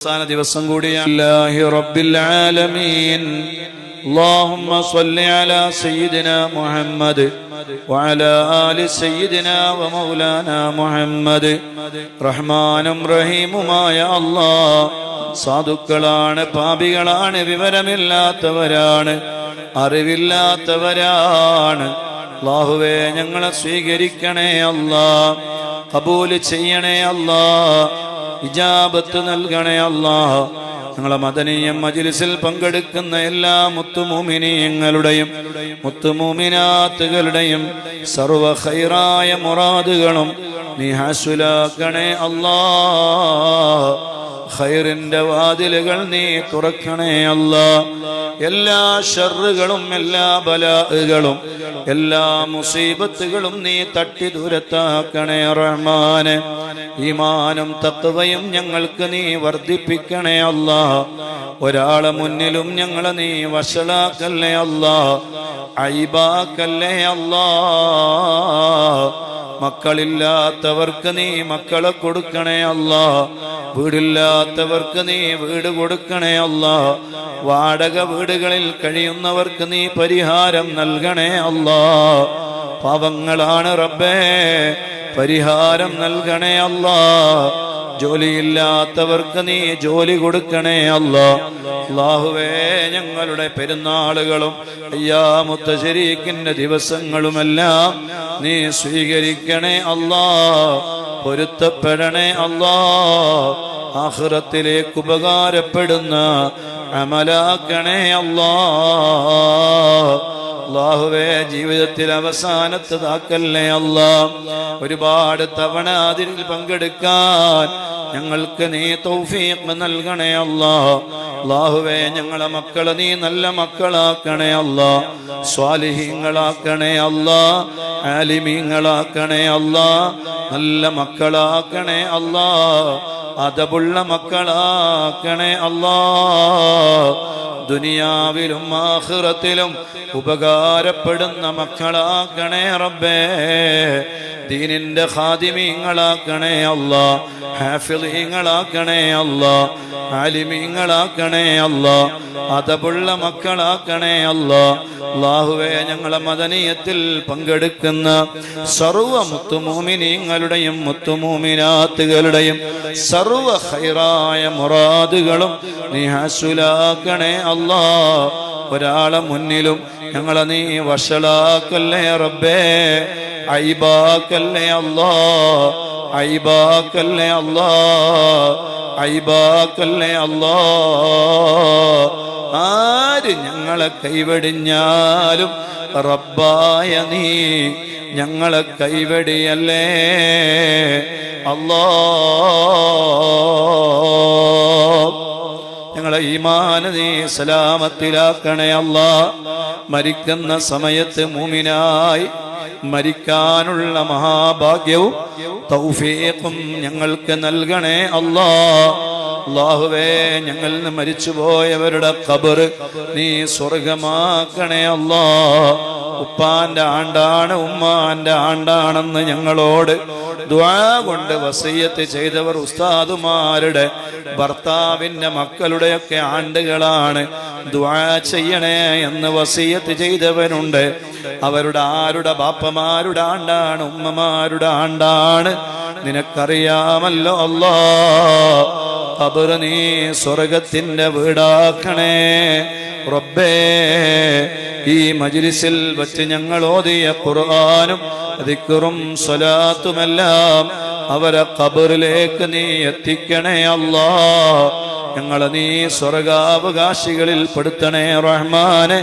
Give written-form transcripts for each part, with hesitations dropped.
അവസാന ദിവസം കൂടിയാണ്. അല്ലാഹി റബ്ബിൽ ആലമീൻ. اللهم صل على سيدنا محمد وعلى آل سيدنا ومولانا محمد. റഹ്മാനും റഹീമുമായ അല്ലാഹ്, സാധുക്കളാണ്, പാപികളാണ്, വിവരമില്ലാത്തവരാണ്, അറിവില്ലാത്തവരാണ്. അല്ലാഹുവേ, ഞങ്ങളെ സ്വീകരിക്കണേ അല്ലാഹ്, ഖബൂൽ ചെയ്യണേ അല്ലാഹ്, ഇജാബത്ത് നൽകണേ അല്ലാഹ്. ഞങ്ങളെ മദനീയ മജ്ലിസിൽ പങ്കെടുക്കുന്ന എല്ലാ മുത്തുമൂമിനീങ്ങളുടെയും മുത്തുമൂമിനാത്തുകളുടെയും സർവ ഖൈറായ മുറാദുകളും നീ ഹാസുലാക്കണേ അല്ലാഹ്. ഖൈറിന്റെ വാതിലുകൾ നീ തുറക്കണേ അല്ലാഹ്. എല്ലാ ഷർറുകളും എല്ലാ ബലാകളും എല്ലാ മുസീബത്തുകളും നീ തട്ടി ദൂരത്താക്കണേ റഹ്മാനെ. ഈമാനും തഖ്വയും ഞങ്ങൾക്ക് നീ വർദ്ധിപ്പിക്കണേ അല്ലാഹ്. ഒരാളെ മുന്നിലും ഞങ്ങളെ നീ വഷളാക്കല്ലേ അല്ലാഹ്, ഐബാക്കല്ലേ അല്ലാഹ്. മക്കളില്ലാത്തവർക്ക് നീ മക്കളെ കൊടുക്കണേ അല്ലാഹ്. വീടില്ലാത്തവർക്ക് നീ വീട് കൊടുക്കണേ അല്ലാഹ്. വാടക വീടുകളിൽ കഴിയുന്നവർക്ക് നീ പരിഹാരം നൽകണേ അല്ലാഹ്. പാവങ്ങളാണ് റബ്ബേ, പരിഹാരം നൽകണേ അല്ലാഹ്. ജോലിയില്ലാത്തവർക്ക് നീ ജോലി കൊടുക്കണേ അല്ലാഹ്. അല്ലാഹുവേ, ഞങ്ങളുടെ പെരുന്നാളുകളും അയ്യാമുത്ത ശരീക്കിന്റെ ദിവസങ്ങളുമെല്ലാം നീ സ്വീകരിക്കണേ അല്ലാഹ്, പൊരുത്തപ്പെടണേ അല്ലാഹ്. ആഖിറത്തിലേക്ക് ഉപകാരപ്പെടുന്ന അമലാക്കണേ അല്ലാഹ്. അല്ലാഹുവേ, ജീവിതത്തിൽ അവസാനത്തതാക്കല്ലേ അല്ലാഹ്. ഒരുപാട് തവണ അതിൽ പങ്കെടുക്കാൻ ഞങ്ങൾക്ക് നീ തൗഫീഖ് നൽകണേ അല്ലാഹ്. അല്ലാഹുവേ, ഞങ്ങളെ മക്കളെ നീ നല്ല മക്കളാക്കണേ അല്ലാഹ്, സ്വാലിഹീങ്ങളാക്കണേ അല്ലാഹ്, ആലിമീങ്ങളാക്കണേ അല്ലാഹ്, നല്ല മക്കളാക്കണേ അല്ലാഹ്, അദബുള്ള മക്കളാക്കണേ അല്ലാഹ്. ദുനിയാവിലും ആഖിറത്തിലും ഉപകാരപ്പെടുന്ന മക്കളാക്കണേ റബ്ബേ. ദീനിന്റെ ഖാദിമീങ്ങളാക്കണേ അല്ലാഹ്, ഹാഫിളീങ്ങളാക്കണേ അല്ലാഹ്, ആലിമീങ്ങളാക്കണേ അല്ലാഹ്, അദബുള്ള മക്കളാക്കണേ അല്ലാഹ്. അല്ലാഹുവേ, ഞങ്ങളെ മദനിയത്തിൽ പങ്കെടുക്കുന്ന സർവ്വ മുത്തുമൂമിനീങ്ങളുടെയും മുത്തുമൂമിനാത്തുകളുടെയും സർവ്വ ഖൈറായ മുറാദുകളും നീ ഹാസുലാക്കണേ അല്ലാഹ്. ഒരാളെ മുന്നിലും ഞങ്ങളെ നീ വഷളാക്കല്ലേ റബ്ബേ, ഐബാക്കല്ലേ അല്ലാഹ്, ഐബാക്കല്ലേ അല്ലാഹ്, ഐബാക്കല്ലേ അല്ലാഹ്. ആര് ഞങ്ങളെ കൈവെടിഞ്ഞാലും റബ്ബായ നീ ഞങ്ങളെ കൈവെടിയല്ലേ അല്ലാഹ്. ഞങ്ങളെ ഈമാന് നീ സലാമത്തിലാക്കണേ അല്ലാഹ്. മരിക്കുന്ന സമയത്ത് മുഅ്മിനായി മരിക്കാനുള്ള മഹാഭാഗ്യവും തൗഫീഖും ഞങ്ങൾക്ക് നൽകണേ അല്ലാഹ്. അല്ലാഹുവേ, ഞങ്ങളിൽ നിന്ന് മരിച്ചുപോയവരുടെ ഖബർ നീ സ്വർഗമാക്കണേ അല്ലാഹ്. ഉപ്പാന്റെ ആണ്ടാണ് ഉമ്മാന്റെ ആണ്ടാണെന്ന് ഞങ്ങളോട് ദുആ കൊണ്ട് വസിയ്യത്ത് ചെയ്തവർ ഉസ്താദുമാരുടെ ഭർത്താവിന്റെ മക്കളുടെയൊക്കെ ആണ്ടുകളാണ്. ദുആ ചെയ്യണേ എന്ന് വസിയ്യത്ത് ചെയ്തവനുണ്ട്. അവരുടെ ആരുടെ ബാപ്പമാരുടെ ആണ്ടാണ്, ഉമ്മമാരുടെ ആണ്ടാണ്, നിനക്കറിയാമല്ലോ അല്ലാഹ്. ഖബർ നീ സ്വർഗത്തിന്റെ വീടാക്കണേ റബ്ബേ. ഈ മജ്ലിസിൽ വച്ച് ഞങ്ങൾ ഓതിയ ഖുർആനും ദിക്റും സ്വലാത്തുമെല്ലാം അവരെ ഖബറിലേക്ക് നീ എത്തിക്കണേ അല്ലാഹ്. ഞങ്ങളെ നീ സ്വർഗാവകാശികളിൽ പെടുത്തണേ റഹ്മാനെ.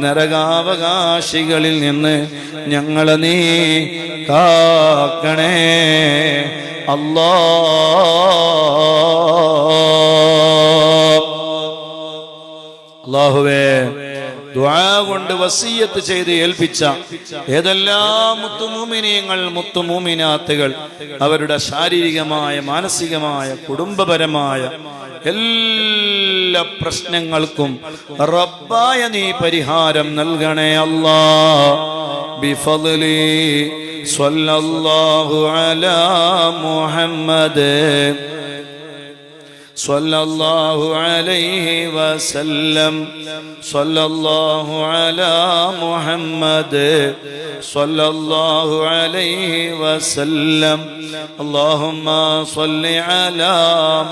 നരകാവകാശികളിൽ നിന്ന് ഞങ്ങളെ നീ കാക്കണേ അല്ലാഹ്. അല്ലാഹുവേ, ദുആ കൊണ്ട് വസിയ്യത്ത് ചെയ്ത് ഏൽപ്പിച്ച ഏതെല്ലാം മുത്തുമൂമിനീങ്ങൾ മുത്തുമൂമിനാത്തുകൾ അവരുടെ ശാരീരികമായ മാനസികമായ കുടുംബപരമായ എല്ലാ പ്രശ്നങ്ങൾക്കും റബ്ബായ നീ പരിഹാരം നൽകണേ അല്ലാഹ്. ബിഫദ്ലി സ്വല്ലല്ലാഹു അലാ മുഹമ്മദ് صلى الله عليه وسلم صلى الله على محمد صلى الله عليه وسلم اللهم صل على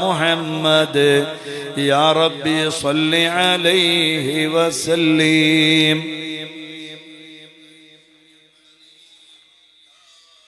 محمد يا ربي صل عليه وسلم